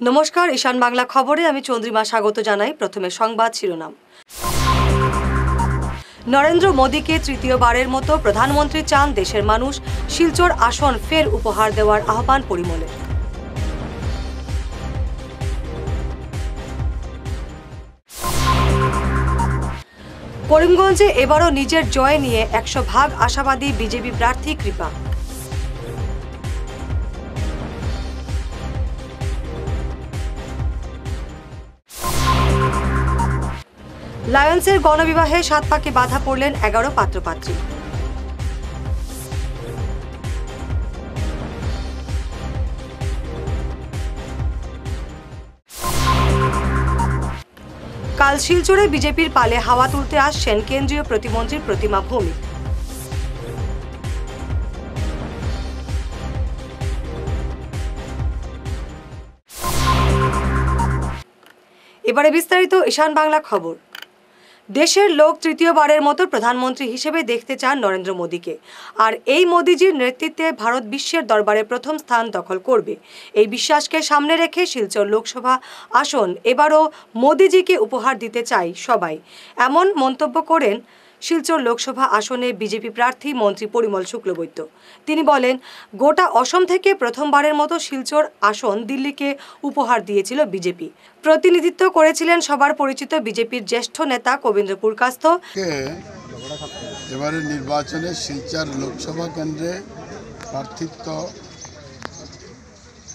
নমস্কার, ঈশান বাংলা খবরে আমি চন্দ্রিমা স্বাগত জানাই। প্রথমে সংবাদ শিরোনাম। নরেন্দ্র মোদীকে তৃতীয়বারের মতো প্রধানমন্ত্রী চান দেশের মানুষ। শিলচর আসন ফের উপহার দেওয়ার আহ্বান পরিমলের। করিমগঞ্জে এবারও নিজের জয় নিয়ে 100% আশাবাদী বিজেপি প্রার্থী কৃপা। লায়ন্সের গণবিবাহে 7 পাকে বাধা পড়লেন 11 পাত্রপাত্রী। কাল শিলচরে বিজেপির পালে হাওয়া তুলতে আসছেন কেন্দ্রীয় প্রতিমন্ত্রী প্রতিমা ভৌমিক। এবারে বিস্তারিত ঈশান বাংলা খবর। দেশের লোক তৃতীয়বারের মতো প্রধানমন্ত্রী হিসেবে দেখতে চান নরেন্দ্র মোদীকে, আর এই মোদীজির নেতৃত্বে ভারত বিশ্বের দরবারে প্রথম স্থান দখল করবে। এই বিশ্বাসকে সামনে রেখে শিলচর লোকসভা আসন এবারও মোদীজিকে উপহার দিতে চাই সবাই, এমন মন্তব্য করেন শিলচর লোকসভা আসনে বিজেপি প্রার্থী মন্ত্রী পরিমল শুক্লবৈদ্য। তিনি বলেন, গোটা অসম থেকে প্রথমবারের মতো শিলচর আসন দিল্লিকে উপহার দিয়েছিল বিজেপি। প্রতিনিধিত্ব করেছিলেন সবার পরিচিত বিজেপির জ্যেষ্ঠ নেতা কবীন্দ্র পুরকাস্ত। এবারে নির্বাচনে শিলচর লোকসভা কেন্দ্রে প্রার্থিত্ব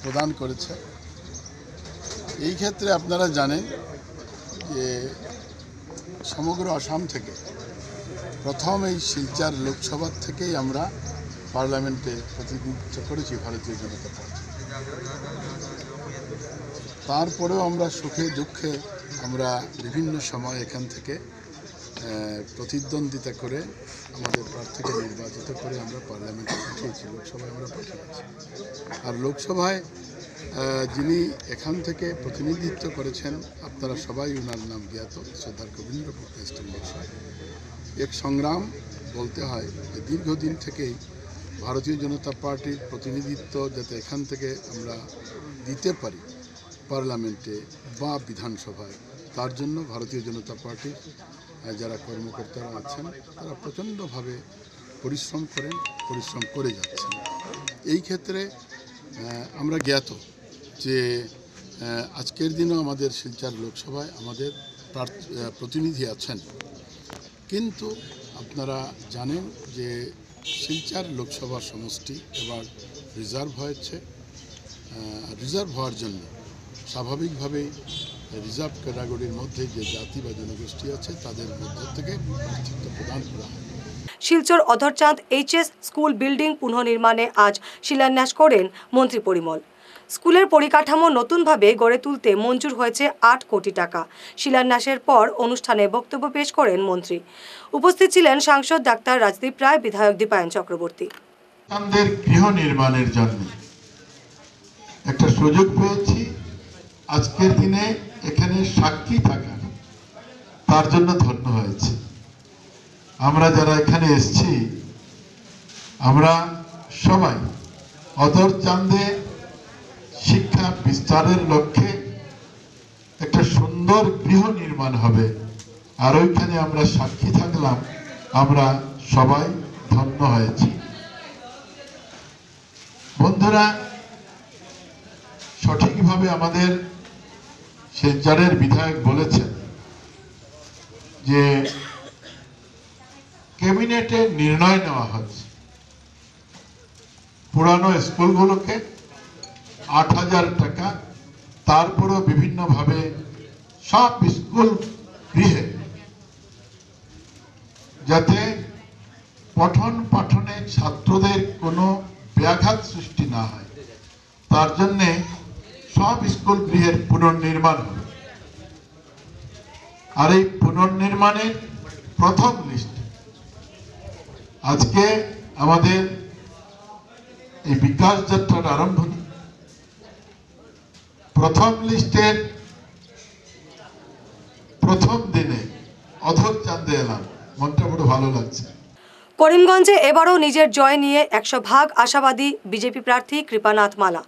প্রদান করেছে। এই ক্ষেত্রে আপনারা জানেন যে সমগ্র আসাম থেকে প্রথম এই শিলচর লোকসভা থেকেই আমরা পার্লামেন্টে প্রতিনিধিত্ব করেছি ভারতীয় জনতা পার্টি। তারপরেও আমরা সুখে দুঃখে আমরা বিভিন্ন সময় এখান থেকে প্রতিদ্বন্দ্বিতা করে আমাদের প্রার্থীকে নির্বাচিত করে আমরা পার্লামেন্টে পাঠিয়েছি, লোকসভায় আমরা পাঠিয়েছি। আর লোকসভায় যিনি এখান থেকে প্রতিনিধিত্ব করেছেন আপনারা সবাই ওনার নাম জ্ঞাত, সর্দার কবীন্দ্র পুরকাস্ত মহাশয়। এক সংগ্রাম বলতে হয় যে দীর্ঘদিন থেকেই ভারতীয় জনতা পার্টির প্রতিনিধিত্ব যাতে এখান থেকে আমরা দিতে পারি পার্লামেন্টে বা বিধানসভায়, তার জন্য ভারতীয় জনতা পার্টির যারা কর্মকর্তারা আছেন তারা প্রচণ্ডভাবে পরিশ্রম করে যাচ্ছেন। এই ক্ষেত্রে আমরা জ্ঞাত যে আজকের দিনও আমাদের শিলচর লোকসভায় আমাদের প্রতিনিধি আছেন, কিন্তু আপনারা জানেন যে শিলচর লোকসভা সমষ্টি এবার রিজার্ভ হয়েছে। রিজার্ভ হওয়ার জন্য স্বাভাবিকভাবেই রিজার্ভ ক্যাটাগরির মধ্যে যে জাতি বা জনগোষ্ঠী আছে তাদের মধ্য থেকে প্রার্থিত্ব প্রদান করা হয়। Silchar Adharchand HS school building পুনর্নির্মাণে আজ শিলান্যাস করেন মন্ত্রী পরিমল। স্কুলের পরিকাঠামো নতুনভাবে গড়ে তুলতে মঞ্জুর হয়েছে 8 কোটি টাকা। শিলান্যাসের পর অনুষ্ঠানে বক্তব্য পেশ করেন মন্ত্রী। উপস্থিত ছিলেন সাংসদ ডাক্তার রাজদীপ রায়, বিধায়ক দীপায়ন চক্রবর্তী। আমাদের গৃহ নির্মাণের জন্য একটা সুযোগ পেয়েছি আজকের দিনে এখানে সাক্ষী থাকা, তার জন্য ধন্য হয়েছে। আমরা যারা এখানে এসেছি আমরা সবাই অধরচাঁদে শিক্ষা বিস্তারের লক্ষ্যে একটা সুন্দর গৃহ নির্মাণ হবে, আর ওইখানে আমরা সাক্ষী থাকলাম, আমরা সবাই ধন্য হয়েছি। বন্ধুরা, সঠিকভাবে আমাদের শিলচরের বিধায়ক বলেছেন যে ক্যাবিনেটে নির্ণয় নেওয়া হচ্ছে পুরানো স্কুলগুলোকে 8,000 টাকা, তারপরেও বিভিন্নভাবে সব স্কুল গৃহে যাতে পঠন পাঠনে ছাত্রদের কোনো ব্যাঘাত সৃষ্টি না হয়, তার জন্যে সব স্কুল গৃহের পুনর্নির্মাণ হবে। আর এই পুনর্নির্মাণের প্রথম লিস্ট আজকে আমাদের এই বিকাশ যাত্রার আরম্ভণী। প্রথম লিস্টের প্রথম দিনে অধরচাঁদে এলাম, মনটা বড় ভালো লাগছে। করিমগঞ্জে এবারও নিজের জয় নিয়ে 100% আশাবাদী বিজেপি প্রার্থী কৃপানাথ মালা।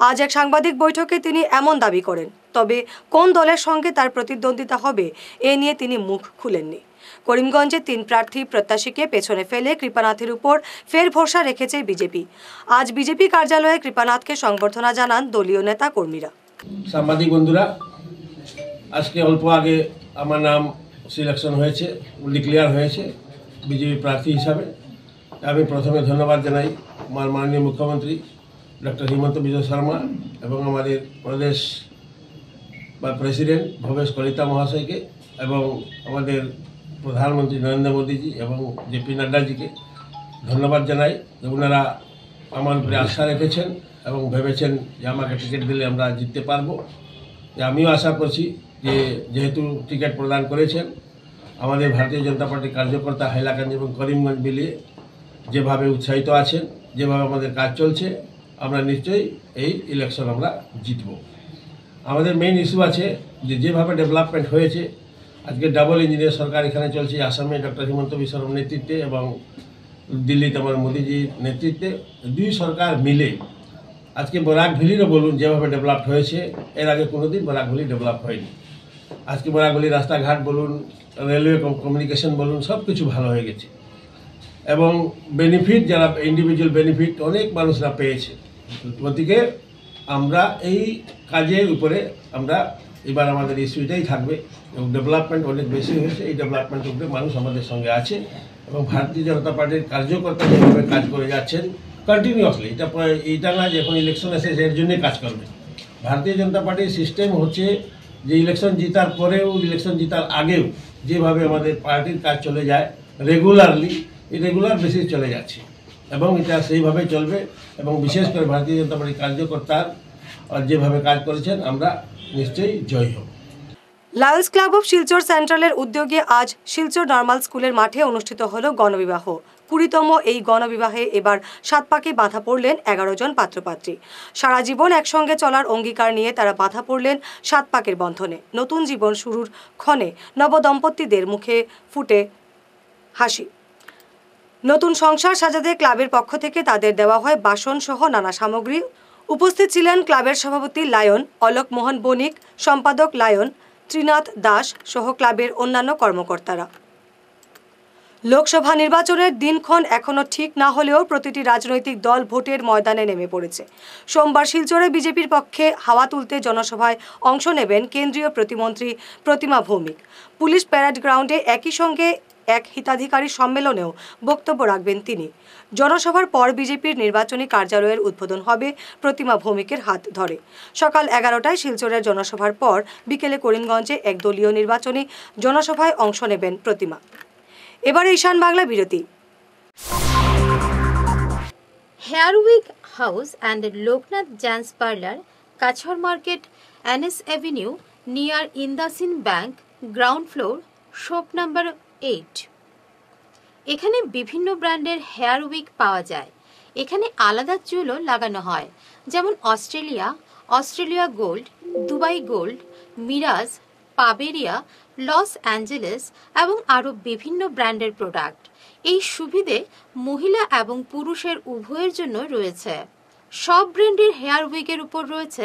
আজ এক সাংবাদিক বৈঠকে তিনি এমন দাবি করেন। তবে কোন দলের সঙ্গে তার প্রতিদ্বন্দ্বিতা হবে এ নিয়ে তিনি মুখ খুলেননি। করিমগঞ্জে 3 প্রার্থী প্রত্যাশীকে পেছনে ফেলে কৃপানাথের উপর ফের ভরসা রেখেছে বিজেপি। আজ বিজেপি কার্যালয়ে কৃপানাথকে সংবর্ধনা জানান দলীয় নেতা কর্মীরা। সাংবাদিক বন্ধুরা, আজকে অল্প আগে আমার নাম সিলেকশন হয়েছে, ডিক্লেয়ার হয়েছে বিজেপি প্রার্থী হিসাবে। আমি প্রথমে ধন্যবাদ জানাই আমার মাননীয় মুখ্যমন্ত্রী ডক্টর হিমন্ত বিশ্ব শর্মা এবং আমাদের প্রদেশ বা প্রেসিডেন্ট ভবেশ কলিতা মহাশয়কে এবং আমাদের প্রধানমন্ত্রী নরেন্দ্র মোদীজি এবং জেপি নাড্ডাজিকে ধন্যবাদ জানাই যে ওনারা আমার উপরে আশা রেখেছেন এবং ভেবেছেন যে আমাকে টিকিট দিলে আমরা জিততে পারবো। আমিও আশা করছি যে যেহেতু টিকিট প্রদান করেছেন, আমাদের ভারতীয় জনতা পার্টির কার্যকর্তা হাইলাকান্দি এবং করিমগঞ্জ মিলিয়ে যেভাবে উৎসাহিত আছেন, যেভাবে আমাদের কাজ চলছে, আমরা নিশ্চয়ই এই ইলেকশন আমরা জিতব। আমাদের মেইন ইস্যু আছে যে যেভাবে ডেভেলপমেন্ট হয়েছে, আজকে ডাবল ইঞ্জিনের সরকার এখানে চলছে, আসামে ডক্টর হিমন্ত বিশ্ব শর্মার নেতৃত্বে এবং দিল্লিতে আমার মোদীজির নেতৃত্বে, 2 সরকার মিলে আজকে বরাক ভ্যালিরও বলুন যেভাবে ডেভেলপ হয়েছে, এর আগে কোনোদিন বরাক ভ্যালি ডেভেলপ হয়নি। আজকে বরাক ভ্যালি রাস্তাঘাট বলুন, রেলওয়ে কমিউনিকেশন বলুন, সব কিছু ভালো হয়ে গেছে এবং বেনিফিট যারা ইন্ডিভিজুয়াল বেনিফিট অনেক মানুষরা পেয়েছে। গতিকে আমরা এই কাজের উপরে আমরা এবার আমাদের ইস্যুটাই থাকবে এবং ডেভেলপমেন্ট অনেক বেশি হয়েছে। এই ডেভেলপমেন্টের উপরে মানুষ আমাদের সঙ্গে আছে এবং ভারতীয় জনতা পার্টির কার্যকর্তা যেভাবে কাজ করে যাচ্ছেন কন্টিনিউয়াসলি, এইটা না যে এখন ইলেকশন এসেছে এর জন্যই কাজ করবে। ভারতীয় জনতা পার্টির সিস্টেম হচ্ছে যে ইলেকশন জিতার পরেও, ইলেকশন জিতার আগেও যেভাবে আমাদের পার্টির কাজ চলে যায় রেগুলারলি, এই রেগুলার বেসিস চলে যাচ্ছে এবং এটা সেইভাবে চলবে এবং বিশেষ করে ভারতীয় জনতা পার্টির কার্যকর্তার যেভাবে কাজ করেছেন আমরা নিশ্চয়ই জয় হব। লায়ন্স ক্লাব অফ শিলচর সেন্ট্রালের উদ্যোগে আজ শিলচর নর্মাল স্কুলের মাঠে অনুষ্ঠিত হল গণবিবাহ। 20তম এই গণবিবাহে এবার 7 পাকে বাঁধা পড়লেন 11 জন পাত্রপাত্রী। সারা জীবন একসঙ্গে চলার অঙ্গীকার নিয়ে তারা বাঁধা পড়লেন 7 পাকের বন্ধনে। নতুন জীবন শুরুর ক্ষণে নবদম্পতিদের মুখে ফুটে হাসি। নতুন সংসার সাজাতে ক্লাবের পক্ষ থেকে তাদের দেওয়া হয় বাসন সহ নানা সামগ্রী। উপস্থিত ছিলেন ক্লাবের সভাপতি লায়ন অলোক মোহন বণিক, সম্পাদক লায়ন ত্রিনাথ দাস সহ ক্লাবের অন্যান্য কর্মকর্তারা। লোকসভা নির্বাচনের দিনক্ষণ এখনও ঠিক না হলেও প্রতিটি রাজনৈতিক দল ভোটের ময়দানে নেমে পড়েছে। সোমবার শিলচরে বিজেপির পক্ষে হাওয়া তুলতে জনসভায় অংশ নেবেন কেন্দ্রীয় প্রতিমন্ত্রী প্রতিমা ভৌমিক। পুলিশ প্যারেড গ্রাউন্ডে একই সঙ্গে এক হিতাধিকারী সম্মেলনেও বক্তব্য রাখবেন তিনি। জনসভার পর বিজেপির নির্বাচনী কার্যালয়ের উদ্বোধন হবে প্রতিমা ভৌমিকের হাত ধরে। সকাল 11টায় শিলচরের জনসভার পর বিকেলে করিমগঞ্জে এক দলীয় নির্বাচনী জনসভায় অংশ নেবেন প্রতিমা। এবারে ঈশান বাংলা বিরতি। Hair week house and Loknath gents parlour, Cachar market, NS Avenue, near IndusInd bank, ground floor, shop number 8। এখানে বিভিন্ন ব্র্যান্ডের হেয়ার উইক পাওয়া যায়। এখানে আলাদা চুলও লাগানো হয়, যেমন Australia gold, Dubai gold, mirage, পাবেরিয়া, লস অ্যাঞ্জেলেস এবং আরও বিভিন্ন ব্র্যান্ডের প্রোডাক্ট। এই সুবিধে মহিলা এবং পুরুষের উভয়ের জন্য রয়েছে। সব ব্র্যান্ডের হেয়ার উইকের উপর রয়েছে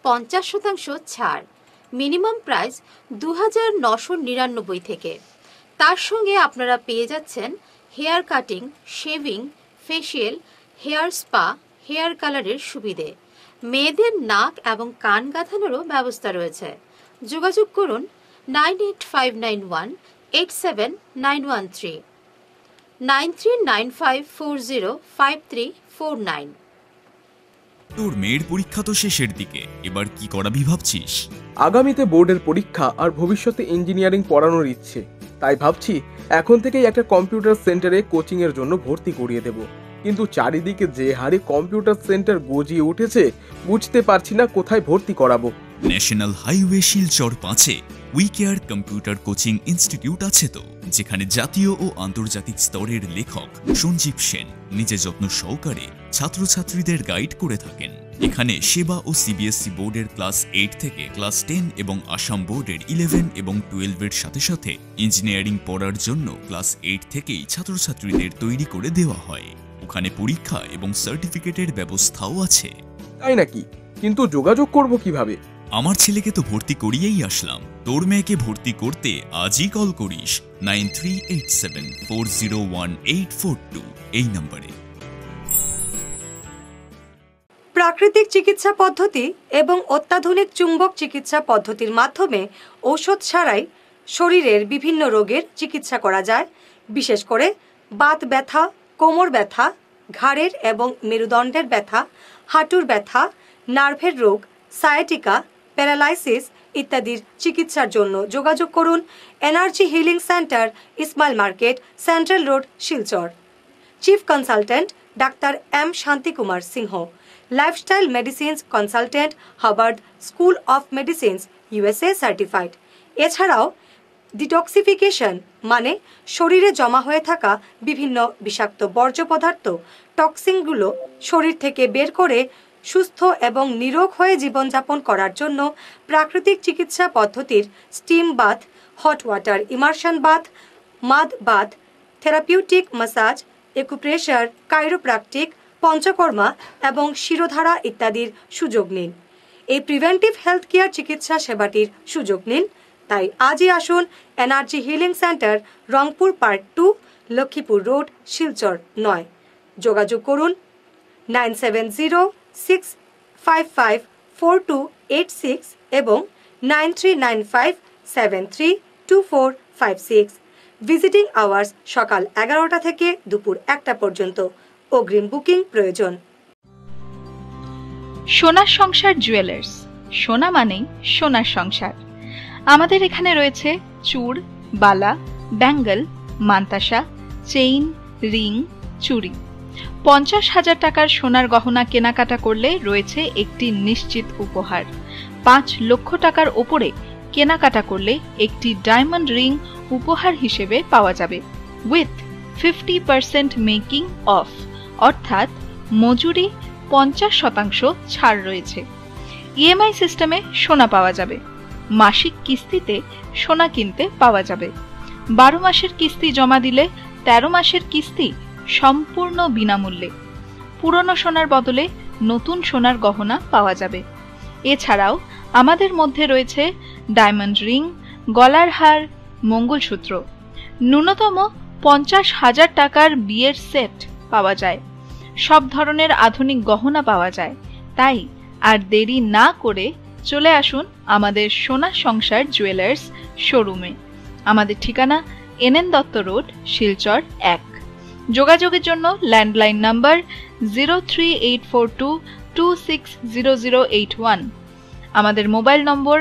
50% ছাড়। মিনিমাম প্রাইস 2999 থেকে। তার সঙ্গে আপনারা পেয়ে যাচ্ছেন hair cutting, shaving, facial, hair spa, hair কালারের সুবিধে। মেয়েদের নাক এবং কান গাঁথানোরও ব্যবস্থা রয়েছে। যোগাযোগ করুন 9859187913, 9395405349। তোর মেয়ের পরীক্ষা তো শেষের দিকে, এবার কি করাবি ভাবছিস? আগামীতে বোর্ডের পরীক্ষা আর ভবিষ্যতে ইঞ্জিনিয়ারিং পড়ানোর ইচ্ছে, তাই ভাবছি এখন থেকেই একটা কম্পিউটার সেন্টারে কোচিংয়ের জন্য ভর্তি করিয়ে দেব। কিন্তু চারিদিকে যে হারে কম্পিউটার সেন্টার গজিয়ে উঠেছে, বুঝতে পারছি না কোথায় ভর্তি করাবো। ন্যাশনাল হাইওয়ে শিলচর 5-এ উইকেয়ার কম্পিউটার কোচিং ইনস্টিটিউট আছে তো, যেখানে জাতীয় ও আন্তর্জাতিক স্তরের লেখক সঞ্জীব সেন নিজে যত্ন সহকারে ছাত্রছাত্রীদের গাইড করে থাকেন। এখানে সেবা ও সিবিএসসি বোর্ডের ক্লাস 8 থেকে ক্লাস 10 এবং আসাম বোর্ডের 11 এবং 12-এর সাথে সাথে ইঞ্জিনিয়ারিং পড়ার জন্য ক্লাস 8 থেকেই ছাত্রছাত্রীদের তৈরি করে দেওয়া হয়। ওখানে পরীক্ষা এবং সার্টিফিকেটের ব্যবস্থাও আছে। তাই নাকি? কিন্তু যোগাযোগ করব কিভাবে? আমার ছেলেকে তো ভর্তি করিয়েই আসলাম। তোর মেয়েকে ভর্তি করতে আজই কল করিস 9387401842 এই নম্বরে। প্রাকৃতিক চিকিৎসা পদ্ধতি এবং অত্যাধুনিক চুম্বক চিকিৎসা পদ্ধতির মাধ্যমে ঔষধ ছাড়াই শরীরের বিভিন্ন রোগের চিকিৎসা করা যায়। বিশেষ করে বাত ব্যথা, কোমর ব্যথা, ঘাড়ের এবং মেরুদণ্ডের ব্যথা, হাঁটুর ব্যথা, নার্ভের রোগ, সায়াটিকা, প্যারালাইসিস ইত্যাদির চিকিৎসার জন্য যোগাযোগ করুন energy healing centre, Ismail market, central road, Silchar. Chief consultant doctor M Shanti Kumar Singh, lifestyle medicines consultant, Harvard school of medicines, USA certified. এছাড়াও ডিটক্সিফিকেশন মানে শরীরে জমা হয়ে থাকা বিভিন্ন বিষাক্ত বর্জ্য পদার্থ, টক্সিনগুলো শরীর থেকে বের করে সুস্থ এবং নিরোগ হয়ে জীবনযাপন করার জন্য প্রাকৃতিক চিকিৎসা পদ্ধতির steam bath, hot water immersion bath, mud bath, therapeutic massage, acupressure, chiropractic, panchakarma এবং শিরোধারা ইত্যাদির সুযোগ নিন। এই প্রিভেন্টিভ হেলথ কেয়ার চিকিৎসা সেবাটির সুযোগ নিন। তাই আজই আসুন energy healing centre, Rangpur part 2, Lakshmipur road, Silchar 9। যোগাযোগ করুন 9706554286 এবং 9395732456। ভিজিটিং আওয়ার্স সকাল 11টা থেকে দুপুর 1টা পর্যন্ত। অগ্রিম বুকিং প্রয়োজন। সোনার সংসার জুয়েলার্স, সোনা মানেই সোনার সংসার। আমাদের এখানে রয়েছে চূড়, বালা, ব্যাঙ্গল, মান্তাসা, চেইন, রিং, চুড়ি। 50,000 টাকার সোনার গহনা কেনাকাটা করলে রয়েছে একটি নিশ্চিত উপহার। 5 লক্ষ টাকার ওপরে কেনাকাটা করলে একটি ডায়মন্ড রিং উপহার হিসেবে পাওয়া যাবে উইথ 50% মেকিং অফ, অর্থাৎ মজুরি 50% ছাড় রয়েছে। ইএমআই সিস্টেমে সোনা পাওয়া যাবে। মাসিক কিস্তিতে সোনা কিনতে পাওয়া যাবে। 12 মাসের কিস্তি জমা দিলে 13 মাসের কিস্তি সম্পূর্ণ বিনামূল্যে। পুরনো সোনার বদলে নতুন সোনার গহনা পাওয়া যাবে। এছাড়াও আমাদের মধ্যে রয়েছে ডায়মন্ড রিং, গলার হার, মঙ্গলসূত্র। ন্যূনতম 50,000 টাকার বিয়ের সেট পাওয়া যায়। সব ধরনের আধুনিক গহনা পাওয়া যায়। তাই আর দেরি না করে চলে আসুন আমাদের সোনা সংসার জুয়েলার্স শোরুমে। আমাদের ঠিকানা NN দত্ত রোড, শিলচর 1। যোগাযোগের জন্য ল্যান্ডলাইন নাম্বার 03842260081, আমাদের মোবাইল নম্বর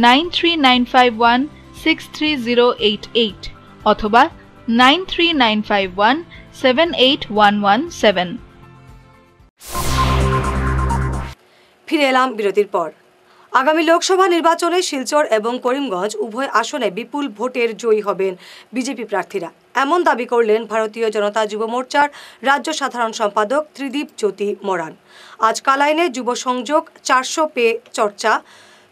9395163088 অথবা 9395178117। ফিরে এলাম বিরতির পর। আগামী লোকসভা নির্বাচনে শিলচর এবং করিমগঞ্জ উভয় আসনে বিপুল ভোটের জয়ী হবেন বিজেপি প্রার্থীরা, এমন দাবি করলেন ভারতীয় জনতা যুব মোর্চার রাজ্য সাধারণ সম্পাদক ত্রিদীপ জ্যোতি মরান। আজ কালাইনে যুব সংযোগ 400 পে চর্চা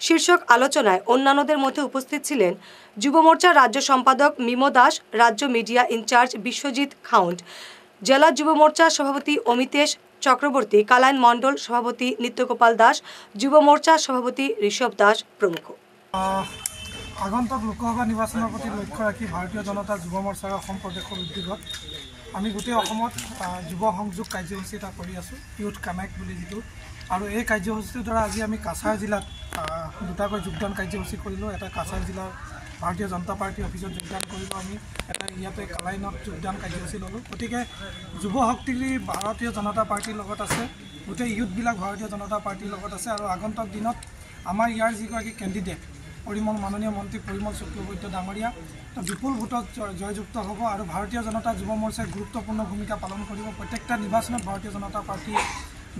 শীর্ষক আলোচনায় অন্যান্যদের মধ্যে উপস্থিত ছিলেন যুব মোর্চার রাজ্য সম্পাদক মিমো দাস, রাজ্য মিডিয়া ইনচার্জ বিশ্বজিৎ খাউন্ট, জেলা যুব মোর্চার সভাপতি অমিতেশ চক্রবর্তী, কালাইন মণ্ডল সভাপতি নিত্যগোপাল দাস, যুব মোর্চার সভাপতি ঋষভ দাস প্রমুখ। আগন্তুক লোকসভা নিৰ্বাচনৰ প্ৰতি লক্ষ্য ৰাখি ভাৰতীয় জনতা যুৱ মৰ্চাৰ অসম প্ৰদেশৰ উদ্যোগত আমি গোটেই অসমত যুৱ সংযোগ কাৰ্যসূচী এটা কৰি আছোঁ, ইউথ কানেক্ট বুলি যিটো। আৰু এই কাৰ্যসূচীৰ দ্বাৰা আজি আমি কাছাৰ জিলাত দুটাকৈ যোগদান কাৰ্যসূচী কৰিলোঁ। এটা কাছাৰ জিলাৰ ভাৰতীয় জনতা পাৰ্টি অফিচত যোগদান কৰিলোঁ, আমি এটা ইয়াতে কালাইনত যোগদান কাৰ্যসূচী ল'লোঁ। গতিকে যুৱ শক্তি ভাৰতীয় জনতা পাৰ্টিৰ লগত আছে, গোটেই ইউথবিলাক ভাৰতীয় জনতা পাৰ্টিৰ লগত আছে। আৰু আগন্তুক দিনত আমাৰ ইয়াৰ যিগৰাকী কেণ্ডিডেট মাননীয় মন্ত্ৰী পৰিমল চক্ৰৱৰ্তী ডাঙৰীয়া বিপুল ভোটত জয়যুক্ত হ'ব আৰু ভাৰতীয় জনতা যুৱ মৰ্চাই গুৰুত্বপূৰ্ণ ভূমিকা পালন কৰিব। প্ৰত্যেকটা নিৰ্বাচনত ভাৰতীয় জনতা পাৰ্টি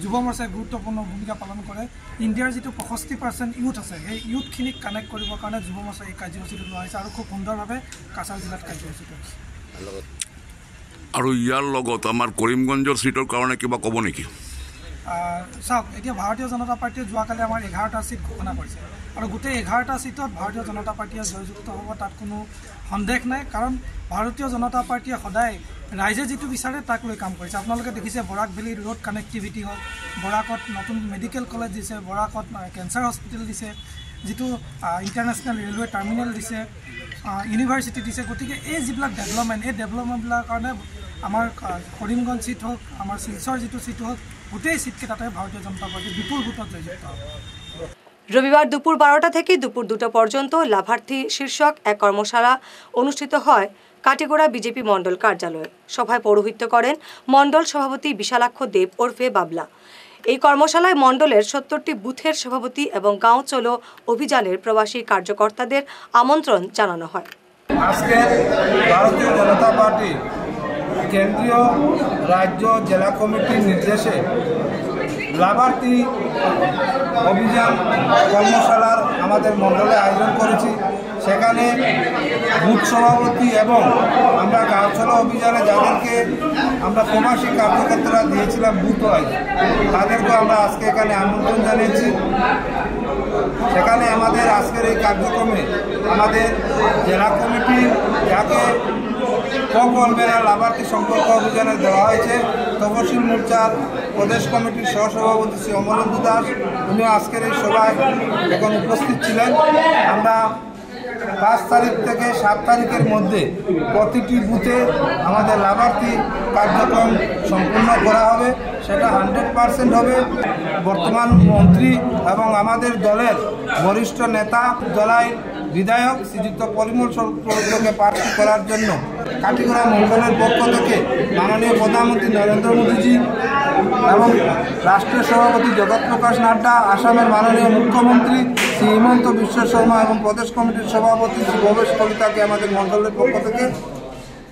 যুৱ মৰ্চাই গুৰুত্বপূৰ্ণ ভূমিকা পালন কৰে। ইণ্ডিয়াৰ যিটো 65% ইউথ আছে, সেই ইউথখিনিক কানেক্ট কৰিবৰ কাৰণে যুৱ মৰ্চাই এই কাৰ্যসূচীটো লোৱা হৈছে আৰু খুব সুন্দৰভাৱে কাছাৰ জিলাত কাৰ্যসূচীটো হৈছে। আৰু ইয়াৰ লগত আমাৰ কৰিমগঞ্জৰ চিটৰ কাৰণে কিবা ক'ব নেকি? চাওক এতিয়া ভাৰতীয় জনতা পাৰ্টীয়ে যোৱাকালি আমাৰ 11টা ছিট ঘোষণা কৰিছে আৰু গোটেই 11টা ছিটত ভাৰতীয় জনতা পাৰ্টীয়ে জয়যুক্ত হ'ব, তাত কোনো সন্দেহ নাই। কাৰণ ভাৰতীয় জনতা পাৰ্টীয়ে সদায় ৰাইজে যিটো বিচাৰে তাক লৈ কাম কৰিছে। আপোনালোকে দেখিছে বৰাক ভেলী ৰোড কানেক্টিভিটি হওক, বৰাকত নতুন মেডিকেল কলেজ দিছে, বৰাকত কেঞ্চাৰ হস্পিটেল দিছে, যিটো ইণ্টাৰনেশ্যনেল ৰেলৱে টাৰ্মিনেল দিছে, ইউনিভাৰ্চিটি দিছে। গতিকে এই যিবিলাক ডেভেলপমেণ্ট, এই ডেভেলপমেণ্টবিলাকৰ কাৰণে আমাৰ কৰিমগঞ্জ ছিট হওক, আমাৰ শিলচৰ যিটো ছিট হওক, গোটেই ছিটকেইটাতে ভাৰতীয় জনতা পাৰ্টি বিপুল ভোটত জয়যুক্ত হ'ব। রবিবার দুপুর 12টা থেকে দুপুর 2টা পর্যন্ত লাভার্থী শীর্ষক এক কর্মশালা অনুষ্ঠিত হয় কাটিগড়া বিজেপি মণ্ডল কার্যালয়ে। সভায় পৌরোহিত্য করেন মণ্ডল সভাপতি বিশালাক্ষ দেব ওরফে বাবলা। এই কর্মশালায় মণ্ডলের 70টি বুথের সভাপতি এবং গাঁও চলো অভিযানের প্রবাসী কার্যকর্তাদের আমন্ত্রণ জানানো হয়। আজকে ভারতীয় জনতা পার্টি কেন্দ্রীয় রাজ্য জেলা কমিটির নির্দেশে লাভার্থী অভিযান কর্মশালার আমাদের মণ্ডলে আয়োজন করেছি। সেখানে বুথ সভাপতি এবং আমরা গাঁও চলো অভিযানে যাদেরকে আমরা প্রবাসী কার্যকর্তারা দিয়েছিলাম বুথ ওয়াইজ, তাদেরকে আমরা আজকে এখানে আমন্ত্রণ জানিয়েছি। সেখানে আমাদের আজকের এই কার্যক্রমে আমাদের জেলা কমিটি যাকে কলবেলা লাভার্থী সম্পর্ক অভিযানে দেওয়া হয়েছে, তপশিল মোর্চার প্রদেশ কমিটির সহসভাপতি শ্রী অমরেন্দু দাস, উনিও আজকের এই সভায় এখন উপস্থিত ছিলেন। আমরা 5 তারিখ থেকে 7 তারিখের মধ্যে প্রতিটি বুথে আমাদের লাভার্থী কার্যক্রম সম্পূর্ণ করা হবে, সেটা 100% হবে। বর্তমান মন্ত্রী এবং আমাদের দলের বরিষ্ঠ নেতা জেলায় বিধায়ক শ্রীযুক্ত পরিমল শুক্লবৈদ্যকে প্রার্থী করার জন্য কাটিগড়া মণ্ডলের পক্ষ থেকে মাননীয় প্রধানমন্ত্রী নরেন্দ্র মোদীজি এবং রাষ্ট্রীয় সভাপতি জগৎ প্রকাশ নাড্ডা, আসামের মাননীয় মুখ্যমন্ত্রী শ্রী হিমন্ত বিশ্ব শর্মা এবং প্রদেশ কমিটির সভাপতি শ্রী ভবেশ কলিতাকে আমাদের মণ্ডলের পক্ষ থেকে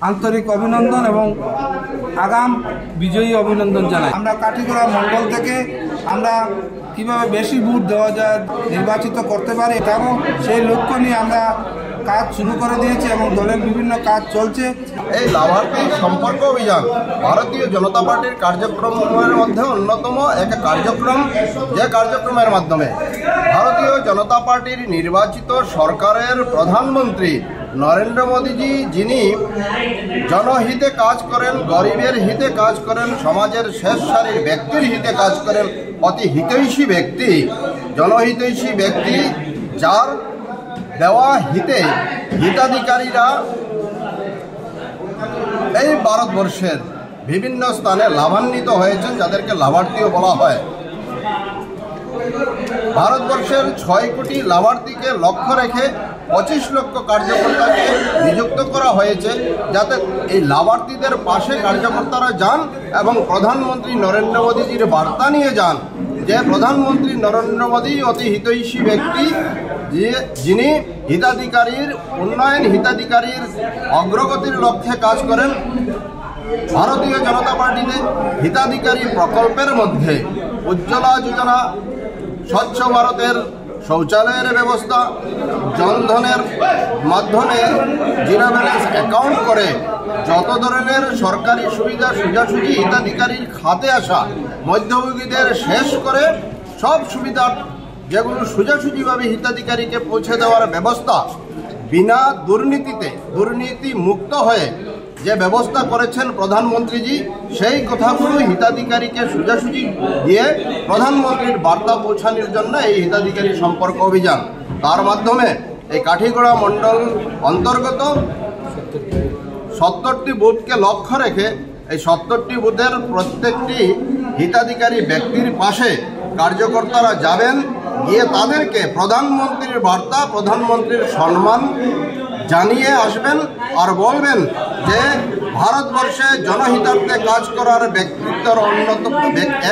আন্তরিক অভিনন্দন এবং আগাম বিজয়ী অভিনন্দন জানাই। আমরা কাটিগড়া মণ্ডল থেকে আমরা কিভাবে বেশি ভোট দেওয়া যায়, নির্বাচিত করতে পারি, এবং সেই লক্ষ্য নিয়ে আমরা কাজ শুরু করে দিয়েছি এবং দলের বিভিন্ন কাজ চলছে। এই লাভার্থী সম্পর্ক অভিযান ভারতীয় জনতা পার্টির কার্যক্রমের মধ্যে অন্যতম এক কার্যক্রম, যে কার্যক্রমের মাধ্যমে ভারতীয় জনতা পার্টির নির্বাচিত সরকারের প্রধানমন্ত্রী নরেন্দ্র মোদীজি, যিনি জনহিতে কাজ করেন, গরিবের হিতে কাজ করেন, সমাজের শেষ সারির ব্যক্তির হিতে কাজ করেন, অতি হিতৈষী ব্যক্তি, জনহিতৈষী ব্যক্তি, যার দেওয়া হিতে হিতাধিকারীরা এই ভারতবর্ষের বিভিন্ন স্থানে লাভান্বিত হয়েছেন, যাদেরকে লাভার্থীও বলা হয়। ভারতবর্ষের 6 কোটি লাভার্থীকে লক্ষ্য রেখে 25 লক্ষ কার্যকর্তাকে নিযুক্ত করা হয়েছে, যাতে এই লাভার্থীদের পাশে কার্যকর্তারা যান এবং প্রধানমন্ত্রী নরেন্দ্র মোদীজির বার্তা নিয়ে যান যে প্রধানমন্ত্রী নরেন্দ্র মোদী অতি হিতৈষী ব্যক্তি, যিনি হিতাধিকারীর উন্নয়ন, হিতাধিকারীর অগ্রগতির লক্ষ্যে কাজ করেন। ভারতীয় জনতা পার্টিতে হিতাধিকারী প্রকল্পের মধ্যে উজ্জ্বলা যোজনা, স্বচ্ছ ভারতের শৌচালয়ের ব্যবস্থা, জনধনের মাধ্যমে জিরো ব্যালেন্স অ্যাকাউন্ট করে যত ধরনের সরকারি সুবিধা সোজাসুজি হিতাধিকারীর খাতে আসা মধ্যভোগীদের শেষ করে সব সুবিধা যেগুলো সোজাসুজিভাবে হিতাধিকারীকে পৌঁছে দেওয়ার ব্যবস্থা, বিনা দুর্নীতিতে, দুর্নীতি মুক্ত হয়ে যে ব্যবস্থা করেছেন প্রধানমন্ত্রীজি, সেই কথাগুলো হিতাধিকারীকে সোজাসুজি দিয়ে প্রধানমন্ত্রীর বার্তা পৌঁছানোর জন্য এই হিতাধিকারী সম্পর্ক অভিযান। তার মাধ্যমে এই কাঠিগড়া মণ্ডল অন্তর্গত 70টি বুথকে লক্ষ্য রেখে এই 70টি বুথের প্রত্যেকটি হিতাধিকারী ব্যক্তির পাশে কার্যকর্তারা যাবেন, গিয়ে তাদেরকে প্রধানমন্ত্রীর বার্তা, প্রধানমন্ত্রীর সম্মান জানিয়ে আসবেন আর বলবেন যে ভারতবর্ষে জনহিতার্থে কাজ করার ব্যক্তিত্বের অন্যতম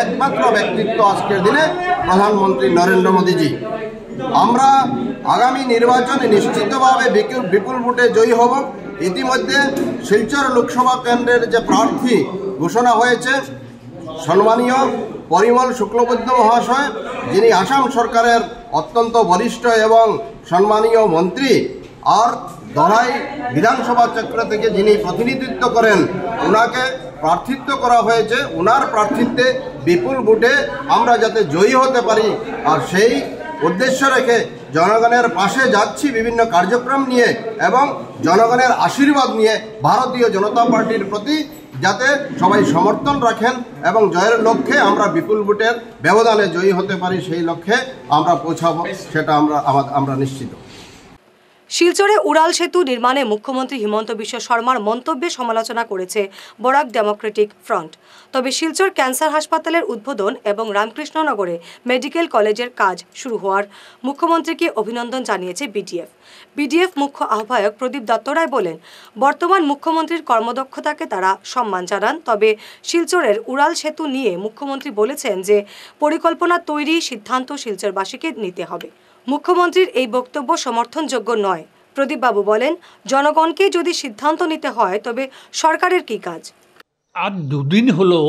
একমাত্র ব্যক্তিত্ব আজকের দিনে প্রধানমন্ত্রী নরেন্দ্র মোদীজি। আমরা আগামী নির্বাচনে নিশ্চিতভাবে বিপুল ভোটে জয়ী হব। ইতিমধ্যে শিলচর লোকসভা কেন্দ্রের যে প্রার্থী ঘোষণা হয়েছে, সম্মানীয় পরিমল শুক্লবৈদ্য মহাশয়, যিনি আসাম সরকারের অত্যন্ত বরিষ্ঠ এবং সম্মানীয় মন্ত্রী, আর ধলাই বিধানসভা চক্র থেকে যিনি প্রতিনিধিত্ব করেন, ওনাকে প্রার্থিত্ব করা হয়েছে, ওনার প্রার্থিত্বে বিপুল ভোটে আমরা যাতে জয়ী হতে পারি, আর সেই উদ্দেশ্য রেখে জনগণের পাশে যাচ্ছি বিভিন্ন কার্যক্রম নিয়ে এবং জনগণের আশীর্বাদ নিয়ে ভারতীয় জনতা পার্টির প্রতি যাতে সবাই সমর্থন রাখেন এবং জয়ের লক্ষ্যে আমরা বিপুল ভোটের ব্যবধানে জয়ী হতে পারি, সেই লক্ষ্যে আমরা পৌঁছাবো, সেটা আমরা নিশ্চিত। শিলচরে উড়াল সেতু নির্মাণে মুখ্যমন্ত্রী হিমন্ত বিশ্ব শর্মার মন্তব্যে সমালোচনা করেছে বরাক ডেমোক্রেটিক ফ্রন্ট। তবে শিলচর ক্যান্সার হাসপাতালের উদ্বোধন এবং রামকৃষ্ণনগরে মেডিকেল কলেজের কাজ শুরু হওয়ার মুখ্যমন্ত্রীকে অভিনন্দন জানিয়েছে বিডিএফ মুখ্য আহ্বায়ক প্রদীপ দত্তরায় বলেন, বর্তমান মুখ্যমন্ত্রীর কর্মদক্ষতাকে তারা সম্মান জানান। তবে শিলচরের উড়াল সেতু নিয়ে মুখ্যমন্ত্রী বলেছেন যে পরিকল্পনা তৈরি সিদ্ধান্ত শিলচরবাসীকে নিতে হবে। মুখ্যমন্ত্রীর এই বক্তব্য সমর্থনযোগ্য নয়। প্রদীপবাবু বলেন, জনগণকে যদি সিদ্ধান্ত নিতে হয় তবে সরকারের কি কাজ? আজ দুদিন হলো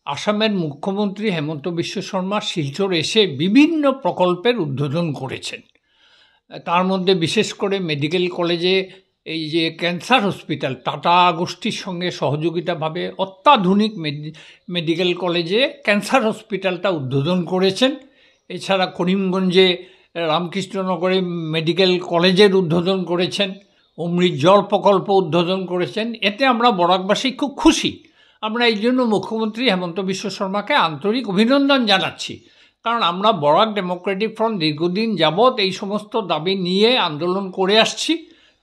আসামের মুখ্যমন্ত্রী হেমন্ত বিশ্ব শর্মা শিলচর এসে বিভিন্ন প্রকল্পের উদ্বোধন করেছেন। তার মধ্যে বিশেষ করে মেডিকেল কলেজে এই যে ক্যান্সার হসপিটাল টাটা গোষ্ঠীর সঙ্গে সহযোগিতাভাবে অত্যাধুনিক মেডিকেল কলেজে ক্যান্সার হসপিটালটা উদ্বোধন করেছেন। এছাড়া করিমগঞ্জে রামকৃষ্ণনগরে মেডিকেল কলেজের উদ্বোধন করেছেন, অমৃত জল প্রকল্প উদ্বোধন করেছেন। এতে আমরা বরাকবাসী খুব খুশি। আমরা এই জন্য মুখ্যমন্ত্রী হেমন্ত বিশ্ব শর্মাকে আন্তরিক অভিনন্দন জানাচ্ছি, কারণ আমরা বরাক ডেমোক্রেটিক ফ্রন্ট দীর্ঘদিন যাবৎ এই সমস্ত দাবি নিয়ে আন্দোলন করে আসছি।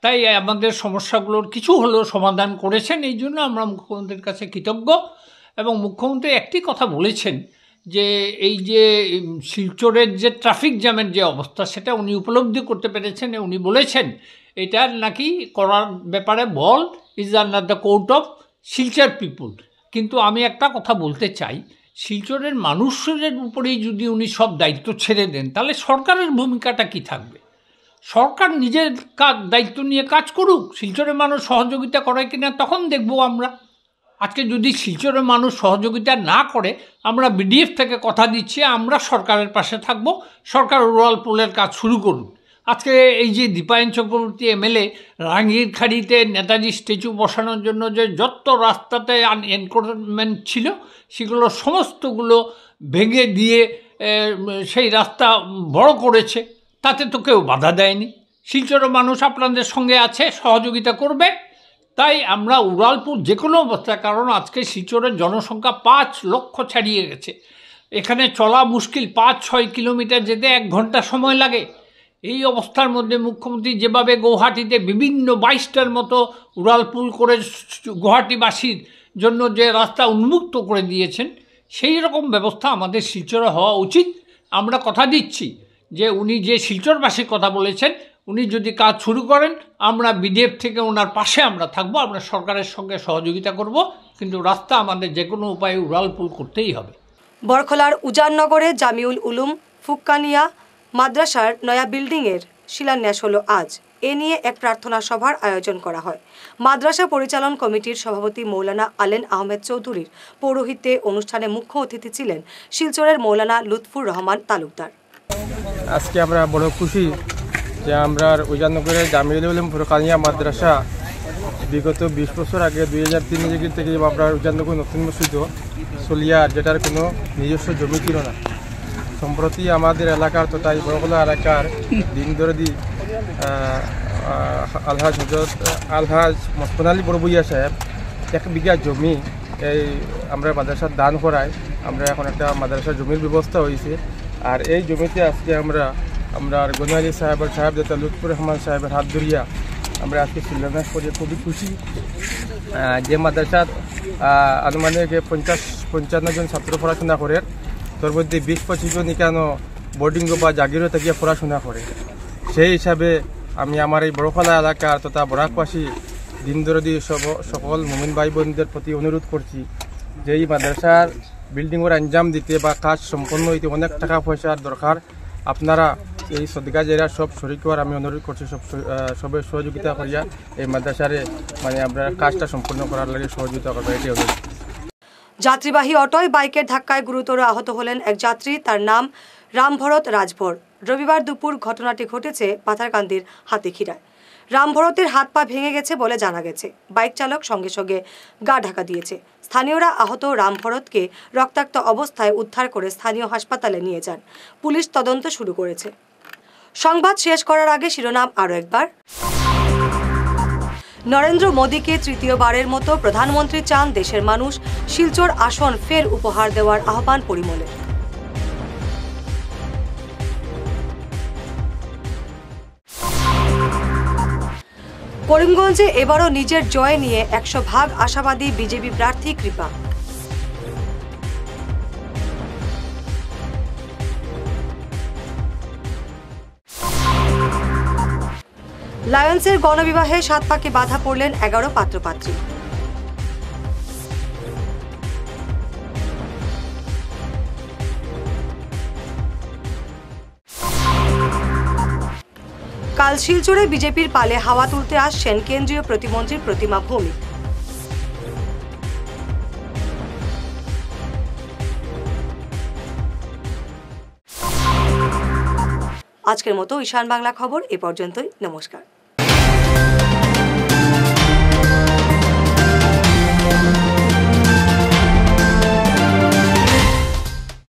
তাই আমাদের সমস্যাগুলোর কিছু হলেও সমাধান করেছেন, এই জন্য আমরা মুখ্যমন্ত্রীর কাছে কৃতজ্ঞ। এবং মুখ্যমন্ত্রী একটি কথা বলেছেন যে এই যে শিলচরের যে ট্রাফিক জ্যামের যে অবস্থা সেটা উনি উপলব্ধি করতে পেরেছেন। উনি বলেছেন এটার নাকি করার ব্যাপারে ball is under the court of Silchar people. কিন্তু আমি একটা কথা বলতে চাই, শিলচরের মানুষের উপরেই যদি উনি সব দায়িত্ব ছেড়ে দেন তাহলে সরকারের ভূমিকাটা কি থাকবে? সরকার নিজের দায়িত্ব নিয়ে কাজ করুক, শিলচরের মানুষ সহযোগিতা করে কিনা তখন দেখব আমরা। আজকে যদি শিলচরের মানুষ সহযোগিতা না করে, আমরা বিডিএফ থেকে কথা দিচ্ছি আমরা সরকারের পাশে থাকব, সরকার উড়াল পুলের কাজ শুরু করুন। আজকে এই যে দীপায়ন চক্রবর্তী এমএলএ রাঙ্গিরখাড়িতে নেতাজি স্ট্যাচু বসানোর জন্য যে যত রাস্তাতে এনক্রোচমেন্ট ছিল সেগুলো সমস্তগুলো ভেঙে দিয়ে সেই রাস্তা বড় করেছে, তাতে তো কেউ বাধা দেয়নি। শিলচরের মানুষ আপনাদের সঙ্গে আছে, সহযোগিতা করবে। তাই আমরা উড়ালপুর যে কোনো অবস্থায়, কারণ আজকে শিলচরের জনসংখ্যা 5 লক্ষ ছাড়িয়ে গেছে, এখানে চলা মুশকিল, 5-6 কিলোমিটার যেতে 1 ঘন্টা সময় লাগে। এই অবস্থার মধ্যে মুখ্যমন্ত্রী যেভাবে গুয়াহাটিতে বিভিন্ন 22টার মতো উড়ালপুল করে গুয়াহাটিবাসীর জন্য যে রাস্তা উন্মুক্ত করে দিয়েছেন, সেই রকম ব্যবস্থা আমাদের শিলচরে হওয়া উচিত। আমরা কথা দিচ্ছি যে উনি যে শিলচরবাসীর কথা বলেছেন, উনি যদি কাজ শুরু করেন আমরা বিডিএফ থেকে ওনার পাশে আমরা থাকবো, আমরা সরকারের সঙ্গে সহযোগিতা করব, কিন্তু রাস্তা আমাদের যে কোনো উপায়ে উড়ালপুল করতেই হবে। বরখলার উজাননগরে জামিউল উলুম ফুক্কানিয়া মাদ্রাসার নয়া বিল্ডিংয়ের শিলান্যাস হলো আজ। এ নিয়ে এক প্রার্থনা সভার আয়োজন করা হয়। মাদ্রাসা পরিচালন কমিটির সভাপতি মৌলানা আলেন আহমেদ চৌধুরীর পৌরোহিত্যে অনুষ্ঠানে মুখ্য অতিথি ছিলেন শিলচরের মৌলানা লুৎফুর রহমান তালুকদার। আজকে আমরা বড় খুশি যে আমরা উজাননগরের জামিউল উলুম ফুরকানিয়া মাদ্রাসা বিগত 20 বছর আগে 2003 থেকে আমরা উজাননগর নতুন মসজিদ সলিয়ার, যেটার কোনো নিজস্ব জমি ছিল না। সম্প্রতি আমাদের এলাকার তথা বড়খলা এলাকার দিনদরদি আলহাজ হজরত আলহাজ মস্তন আলী বড়বুইয়া সাহেব 1 বিঘা জমি এই আমরা মাদ্রাসার দান করায় আমরা এখন একটা মাদ্রাসার জমির ব্যবস্থা হয়েছে। আর এই জমিতে আজকে আমরা গনি আলী সাহেব যেটা লুৎফুর রহমান সাহেবের হাত ধরিয়া আমরা আজকে শিলান্যাস করে খুবই খুশি। যে মাদ্রাসার আনুমানিক 50-55 জন ছাত্র পড়াশোনা করে, তোর মধ্যে 20-25 জন এখানে বোর্ডিং বা জাগিরও থেকে পড়াশোনা করে। সেই হিসাবে আমি আমার এই বড়খলা এলাকার তথা বরাকবাসী দিনদরদি সকল মুমিন ভাই বোনদের প্রতি অনুরোধ করছি যে এই মাদ্রাসার বিল্ডিংয়ের আঞ্জাম দিতে বা কাজ সম্পন্ন হইতে অনেক টাকা পয়সার দরকার। আপনারা এই সদকা জেলা সব শরিক হওয়ার আমি অনুরোধ করছি, সবাই সহযোগিতা করিয়া এই মাদ্রাসারে আমরা কাজটা সম্পূর্ণ করার লাগে সহযোগিতা করবো, এটি অনুরোধ। যাত্রীবাহী অটোয় বাইকের ধাক্কায় গুরুতর আহত হলেন এক যাত্রী, তার নাম রামভরত রাজভর। রবিবার দুপুর ঘটনাটি ঘটেছে পাথারকান্দির হাতিখিরায়। রামভরতের হাত পা ভেঙে গেছে বলে জানা গেছে। বাইক চালক সঙ্গে সঙ্গে গা ঢাকা দিয়েছে। স্থানীয়রা আহত রামভরতকে রক্তাক্ত অবস্থায় উদ্ধার করে স্থানীয় হাসপাতালে নিয়ে যান। পুলিশ তদন্ত শুরু করেছে। সংবাদ শেষ করার আগে শিরোনাম আরও একবার। নরেন্দ্র মোদীকে তৃতীয়বারের মতো প্রধানমন্ত্রী চান দেশের মানুষ। শিলচর আসন ফের উপহার দেওয়ার আহ্বান পরিমলের। করিমগঞ্জে এবারও নিজের জয় নিয়ে 100% আশাবাদী বিজেপি প্রার্থী কৃপা। লায়ন্সের গণবিবাহে 7 পাকে বাধা পড়লেন 11 পাত্রপাত্রী। কাল শিলচরে বিজেপির পালে হাওয়া তুলতে আসছেন কেন্দ্রীয় প্রতিমন্ত্রী প্রতিমা ভৌমিক। আজকের মতো ঈশান বাংলা খবর এ পর্যন্তই। নমস্কার।